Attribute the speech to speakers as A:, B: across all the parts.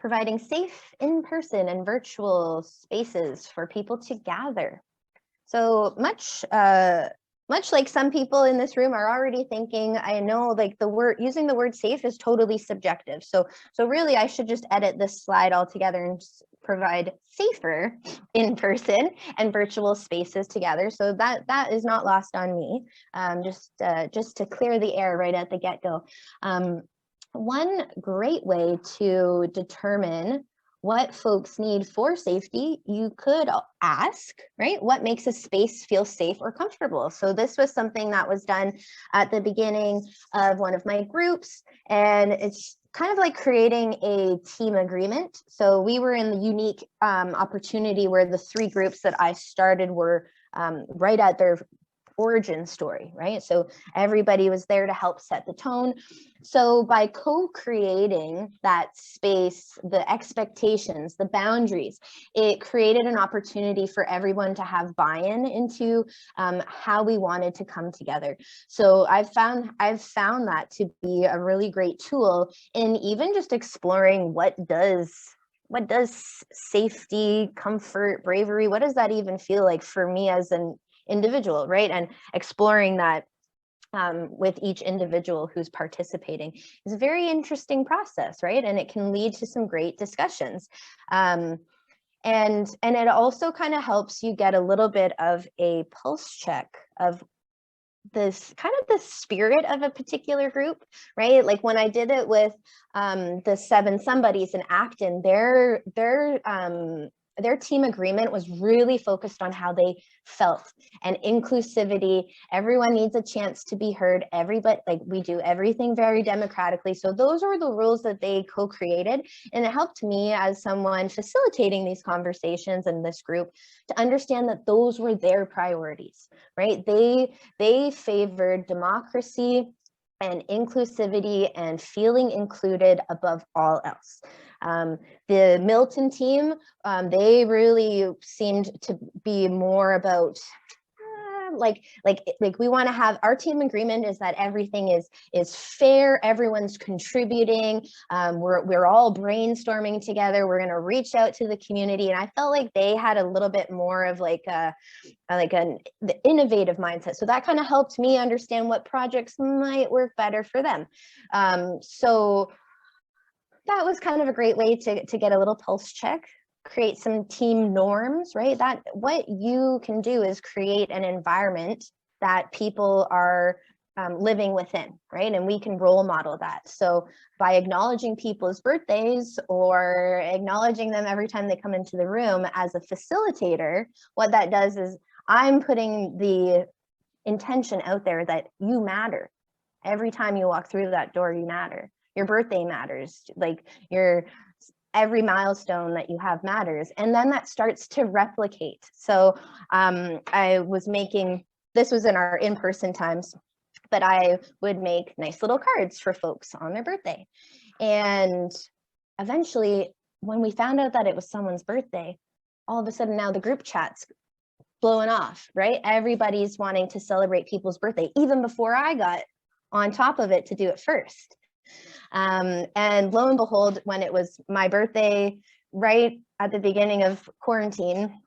A: providing safe in-person and virtual spaces for people to gather. So much like some people in this room are already thinking, I know like using the word safe is totally subjective. So really I should just edit this slide altogether and just provide safer in-person and virtual spaces together. So that is not lost on me. Just to clear the air right at the get-go. One great way to determine what folks need for safety, you could ask, right? What makes a space feel safe or comfortable? So this was something that was done at the beginning of one of my groups, and it's kind of like creating a team agreement. So we were in the unique opportunity where the 3 groups that I started were right at their origin story, right? So everybody was there to help set the tone. So by co-creating that space, the expectations, the boundaries, it created an opportunity for everyone to have buy-in into how we wanted to come together. So I've found that to be a really great tool in even just exploring what does safety, comfort, bravery, what does that even feel like for me as an individual, right? And exploring that with each individual who's participating is a very interesting process, right? And it can lead to some great discussions. And it also kind of helps you get a little bit of a pulse check of this kind of the spirit of a particular group, right? Like when I did it with the 7 somebodies in Acton, their team agreement was really focused on how they felt and inclusivity. Everyone needs a chance to be heard. Everybody, like we do everything very democratically. So those were the rules that they co-created. And it helped me as someone facilitating these conversations in this group to understand that those were their priorities, right? They favored democracy and inclusivity and feeling included above all else. The Milton team, they really seemed to be more about like we want to have our team agreement is that everything is fair, everyone's contributing, we're all brainstorming together, we're going to reach out to the community. And I felt like they had a little bit more of the innovative mindset. So that kind of helped me understand what projects might work better for them. So that was kind of a great way to get a little pulse check, create some team norms, right? That what you can do is create an environment that people are living within, right? And we can role model that. So by acknowledging people's birthdays or acknowledging them every time they come into the room as a facilitator, what that does is I'm putting the intention out there that you matter. Every time you walk through that door, you matter. Your birthday matters, like every milestone that you have matters. And then that starts to replicate. So I was making, this was in our in-person times, but I would make nice little cards for folks on their birthday. And eventually, when we found out that it was someone's birthday, all of a sudden now the group chat's blowing off, right? Everybody's wanting to celebrate people's birthday, even before I got on top of it to do it first. And lo and behold, when it was my birthday, right at the beginning of quarantine,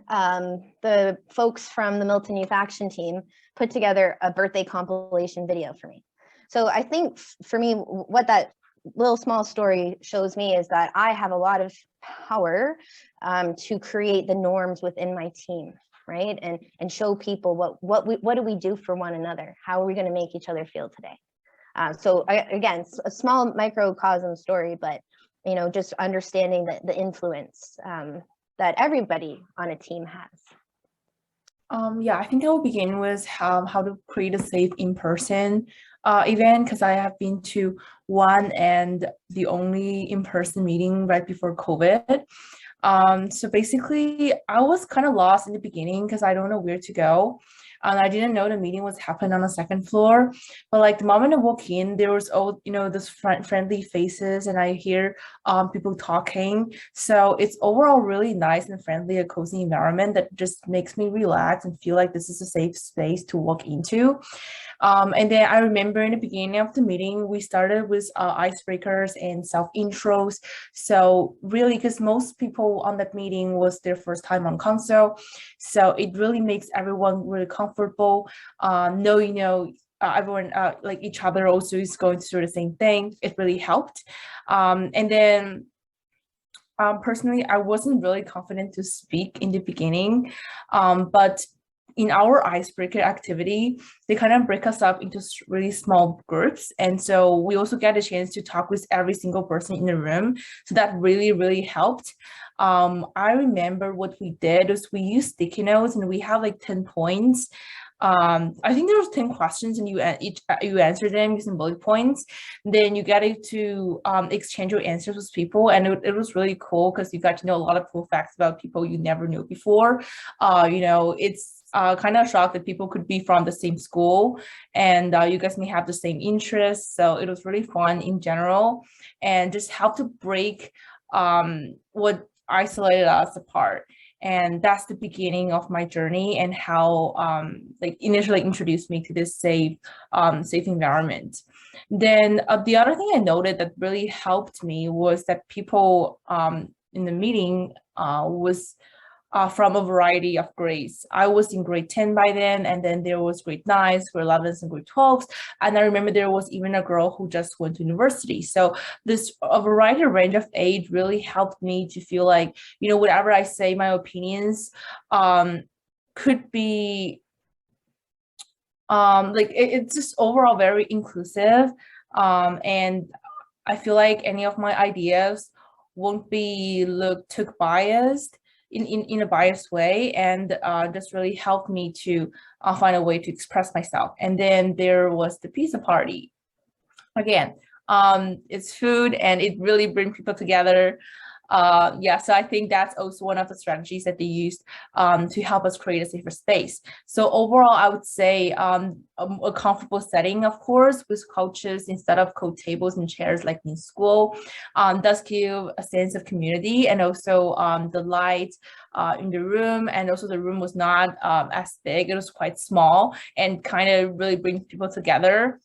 A: the folks from the Milton Youth Action team put together a birthday compilation video for me. So I think for me, what that little small story shows me is that I have a lot of power to create the norms within my team, right? And show people what do we do for one another? How are we going to make each other feel today? So again, a small microcosm story, but just understanding the influence that everybody on a team has.
B: Yeah, I think I will begin with how to create a safe in-person event, because I have been to one and the only in-person meeting right before COVID. So basically, I was kind of lost in the beginning because I don't know where to go. And I didn't know the meeting was happening on the second floor. But like the moment I walk in, there was all, this friendly faces, and I hear people talking. So it's overall really nice and friendly, a cozy environment that just makes me relax and feel like this is a safe space to walk into. And then I remember in the beginning of the meeting, we started with icebreakers and self-intros. So really, because most people on that meeting was their first time on console, so it really makes everyone really comfortable, everyone like each other also is going through the same thing. It really helped. And then personally, I wasn't really confident to speak in the beginning, but in our icebreaker activity, they kind of break us up into really small groups. And so we also get a chance to talk with every single person in the room. So that really, really helped. I remember what we did was we used sticky notes and we have like 10 points. I think there was 10 questions and you answer them using bullet points. Then you get to exchange your answers with people, and it was really cool because you got to know a lot of cool facts about people you never knew before. It's kind of a shock that people could be from the same school, and you guys may have the same interests. So it was really fun in general, and just helped to break what isolated us apart. And that's the beginning of my journey and how like initially introduced me to this safe environment. Then the other thing I noted that really helped me was that people in the meeting was from a variety of grades. I was in grade 10 by then, and then there was grade 9s, grade 11s, and grade 12s. And I remember there was even a girl who just went to university. So this a variety range of age really helped me to feel like, whatever I say, my opinions could be it's just overall very inclusive. And I feel like any of my ideas won't be took biased in a biased way, and just really helped me to find a way to express myself. And then there was the pizza party. Again, it's food and it really brings people together. So I think that's also one of the strategies that they used to help us create a safer space. So overall, I would say a comfortable setting, of course, with couches instead of cold tables and chairs like in school, does give a sense of community, and also the light in the room, and also the room was not as big. It was quite small and kind of really brings people together.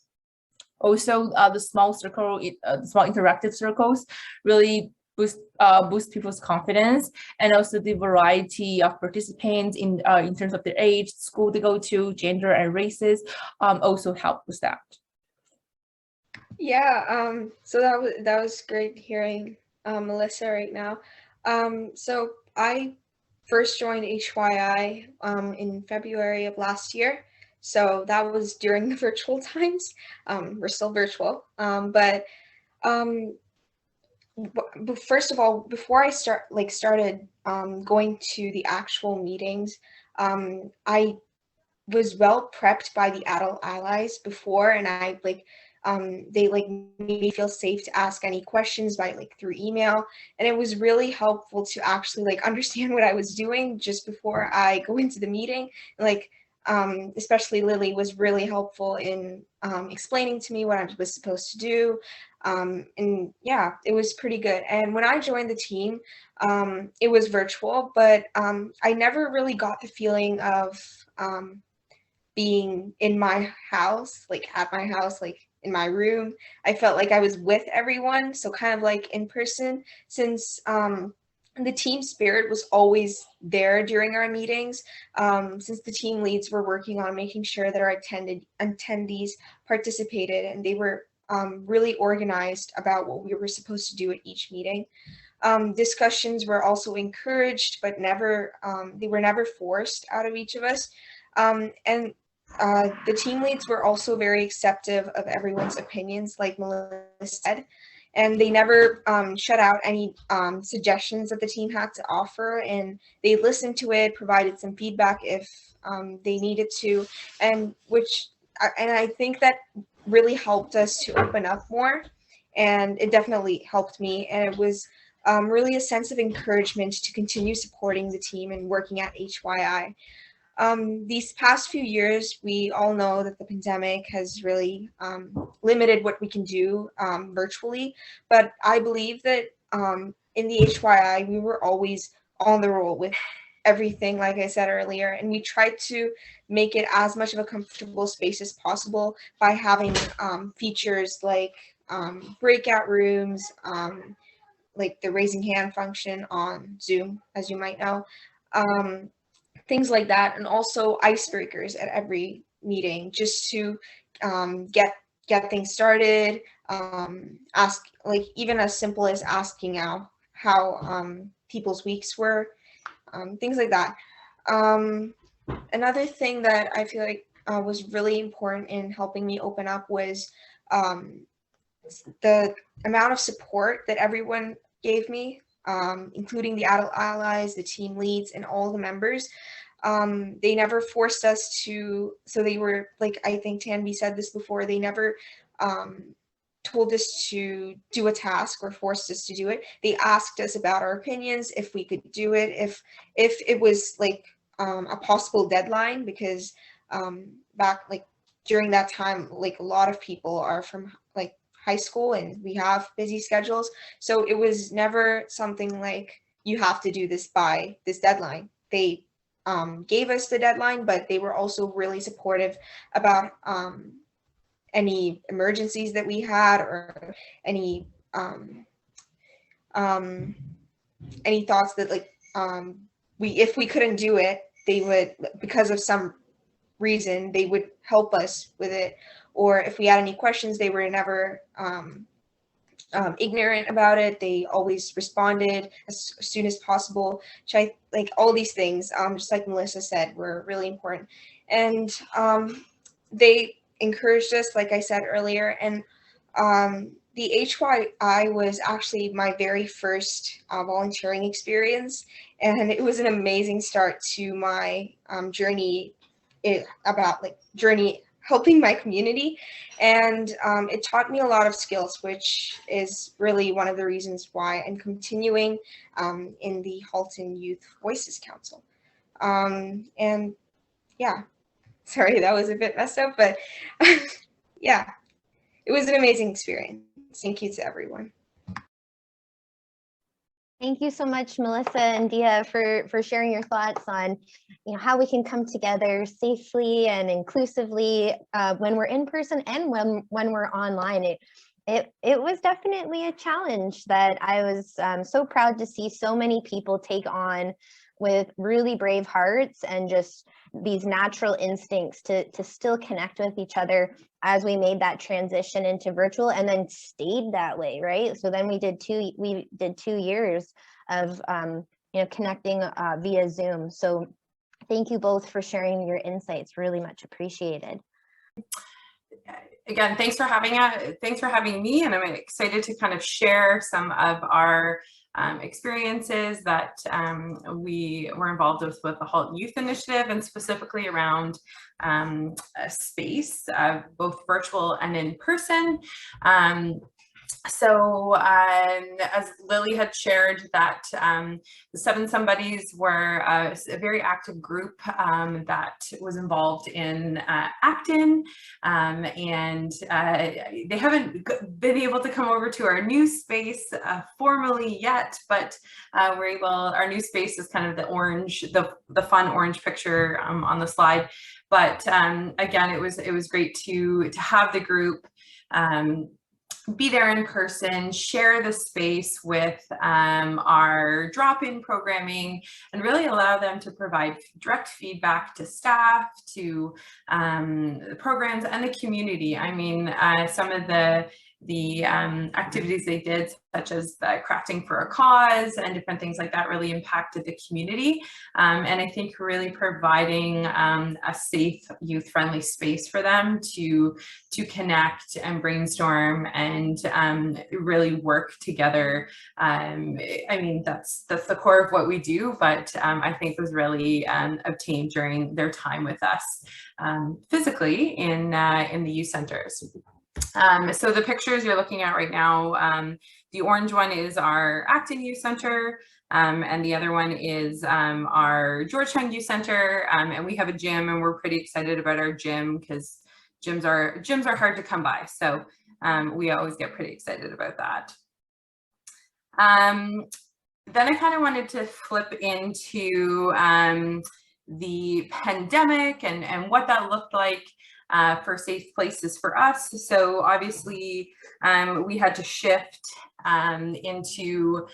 B: Also, the small interactive circles really boost people's confidence, and also the variety of participants in terms of their age, school they go to, gender, and races also help with that.
C: Yeah, so that was great hearing Melissa right now. So I first joined HYI in February of last year. So that was during the virtual times. We're still virtual, but first of all, before I started going to the actual meetings, I was well prepped by the adult allies before, and I they made me feel safe to ask any questions through email, and it was really helpful to actually understand what I was doing just before I go into the meeting. Especially Lily was really helpful in explaining to me what I was supposed to do. And yeah, it was pretty good. And when I joined the team, it was virtual, but I never really got the feeling of being in my house, at my house, in my room. I felt like I was with everyone, so kind of like in person, since the team spirit was always there during our meetings, since the team leads were working on making sure that our attendees participated, and they were really organized about what we were supposed to do at each meeting. Discussions were also encouraged, but they were never forced out of each of us. And the team leads were also very accepting of everyone's opinions, like Melissa said, and they never shut out any suggestions that the team had to offer, and they listened to it, provided some feedback if they needed to, and I think that really helped us to open up more, and it definitely helped me, and it was really a sense of encouragement to continue supporting the team and working at HYI. These past few years, we all know that the pandemic has really limited what we can do virtually, but I believe that in the HYI, we were always on the roll with everything, like I said earlier, and we tried to make it as much of a comfortable space as possible by having features like breakout rooms, like the raising hand function on Zoom, as you might know, things like that, and also icebreakers at every meeting just to get things started. Ask, like, even as simple as asking how people's weeks were, things like that. Another thing that I feel like was really important in helping me open up was the amount of support that everyone gave me, including the adult allies, the team leads, and all the members. They never forced us to, so they were, like, I think Tanvi said this before, they never told us to do a task or forced us to do it. They asked us about our opinions, if we could do it, if it was like a possible deadline, because back, like, during that time, like, a lot of people are from like high school and we have busy schedules. So it was never something like, you have to do this by this deadline. They gave us the deadline, but they were also really supportive about any emergencies that we had, or any thoughts that, like, if we couldn't do it, they would, because of some reason, they would help us with it. Or if we had any questions, they were never ignorant about it. They always responded as soon as possible. Which I like, all these things, just like Melissa said, were really important. And they encouraged us, like I said earlier. And the HYI was actually my very first volunteering experience, and it was an amazing start to my journey helping my community. And it taught me a lot of skills, which is really one of the reasons why I'm continuing in the Halton Youth Voices Council. And yeah, sorry, that was a bit messed up, but yeah, it was an amazing experience. Thank you to everyone.
A: Thank you so much, Melissa and Dia, for sharing your thoughts on, how we can come together safely and inclusively when we're in person and when we're online. It was definitely a challenge that I was so proud to see so many people take on with really brave hearts and just these natural instincts to still connect with each other as we made that transition into virtual, and then stayed that way, right? So then we did 2 years of connecting via Zoom. So thank you both for sharing your insights, really much appreciated.
D: Again, thanks for having me, and I'm excited to kind of share some of our experiences that we were involved with the Halton Youth Initiative, and specifically around a space, both virtual and in person. So as Lily had shared, that the Seven Somebodies were a very active group that was involved in Acton, and they haven't been able to come over to our new space formally yet, but we're able. Our new space is kind of the orange, the fun orange picture on the slide. But again, it was great to have the group be there in person, share the space with our drop-in programming, and really allow them to provide direct feedback to staff, to the programs, and the community. I mean, some of the activities they did, such as the crafting for a cause and different things like that, really impacted the community. And I think really providing a safe, youth-friendly space for them to connect and brainstorm and really work together. I mean, that's the core of what we do, but I think was really obtained during their time with us physically in the youth centers. So the pictures you're looking at right now, the orange one is our Acton Youth Center, and the other one is our Georgetown Youth Center, and we have a gym, and we're pretty excited about our gym because gyms are hard to come by, so we always get pretty excited about that. then I kind of wanted to flip into the pandemic and what that looked like for safe places for us. So obviously we had to shift into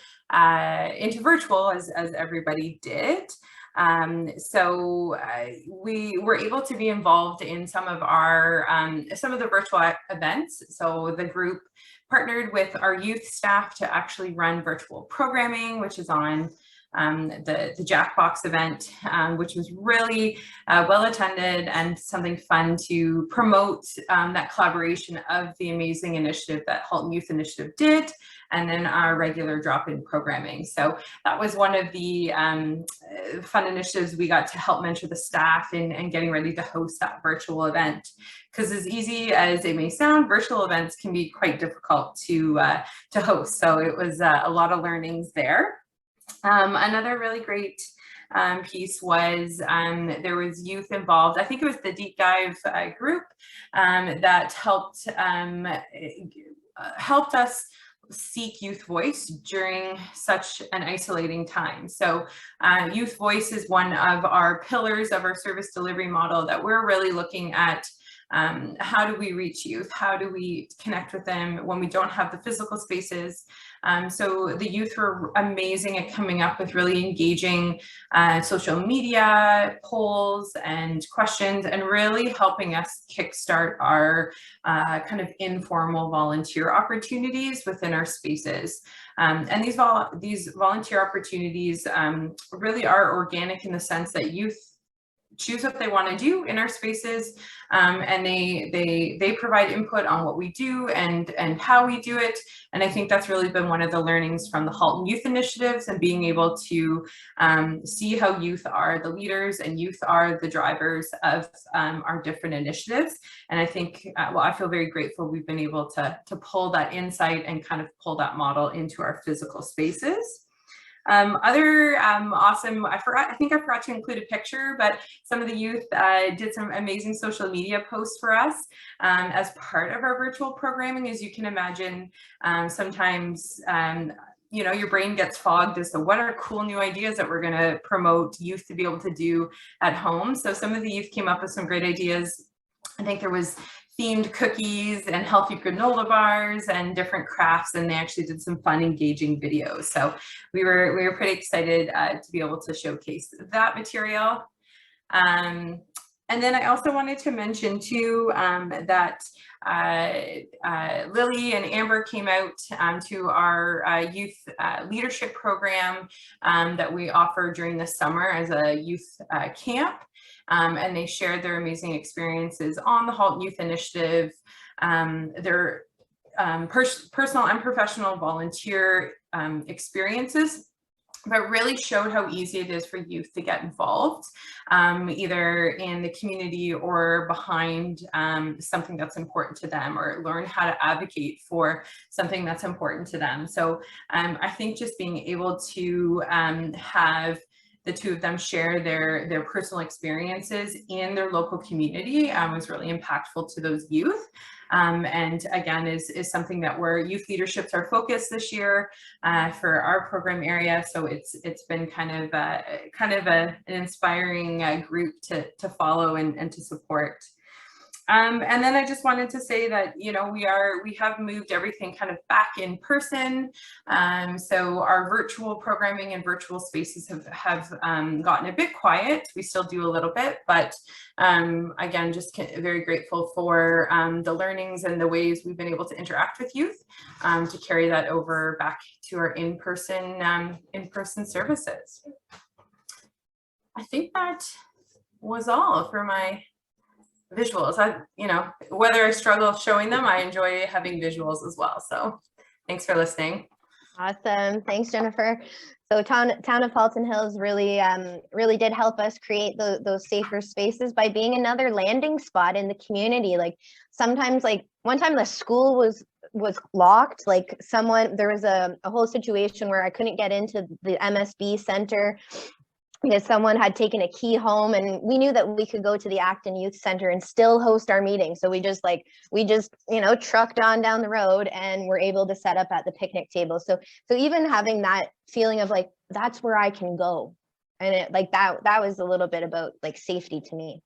D: virtual as everybody did. So we were able to be involved in some of the virtual events. So the group partnered with our youth staff to actually run virtual programming, which is on the Jackbox event, which was really well attended and something fun to promote that collaboration of the amazing initiative that Halton Youth Initiative did, and then our regular drop-in programming. So that was one of the fun initiatives we got to help mentor the staff in getting ready to host that virtual event. Because as easy as it may sound, virtual events can be quite difficult to host. So it was a lot of learnings there. Another really great piece was there was youth involved. I think it was the Deep Dive group that helped us seek youth voice during such an isolating time. So youth voice is one of our pillars of our service delivery model that we're really looking at. How do we reach youth? How do we connect with them when we don't have the physical spaces? So the youth were amazing at coming up with really engaging social media polls and questions, and really helping us kickstart our kind of informal volunteer opportunities within our spaces. And these volunteer opportunities really are organic in the sense that youth choose what they want to do in our spaces, and they provide input on what we do and how we do it. And I think that's really been one of the learnings from the Halton Youth Initiatives, and being able to see how youth are the leaders and youth are the drivers of our different initiatives. And I think, well, I feel very grateful we've been able to pull that insight and kind of pull that model into our physical spaces. Other awesome, I think I forgot to include a picture, but some of the youth did some amazing social media posts for us as part of our virtual programming. As you can imagine, sometimes you know, your brain gets fogged as to what are cool new ideas that we're going to promote youth to be able to do at home. So some of the youth came up with some great ideas. I think there was themed cookies and healthy granola bars and different crafts, and they actually did some fun, engaging videos. So we were pretty excited to be able to showcase that material. And then I also wanted to mention too that Lily and Amber came out to our youth leadership program that we offer during the summer as a youth camp. And they shared their amazing experiences on the Halton Youth Initiative, their personal and professional volunteer experiences, but really showed how easy it is for youth to get involved, either in the community or behind something that's important to them, or learn how to advocate for something that's important to them. So I think just being able to have the two of them share their personal experiences in their local community was really impactful to those youth. And again, is something that youth leadership's our focus this year for our program area. So it's been kind of an inspiring group to follow and to support. And then I just wanted to say that, you know, we have moved everything kind of back in person. So our virtual programming and virtual spaces have gotten a bit quiet. We still do a little bit, but again, just very grateful for the learnings and the ways we've been able to interact with youth to carry that over back to our in-person services. I think that was all for my visuals. You know, whether I struggle showing them, I enjoy having visuals as well. So thanks for listening.
A: Awesome. Thanks, Jennifer. So town of Halton Hills really did help us create those safer spaces by being another landing spot in the community. Like sometimes, like one time the school was locked, like there was a whole situation where I couldn't get into the MSB center. because someone had taken a key home, and we knew that we could go to the Acton Youth Center and still host our meeting. So we just trucked on down the road and were able to set up at the picnic table. So even having that feeling of like, that's where I can go. And it, like that was a little bit about like safety to me.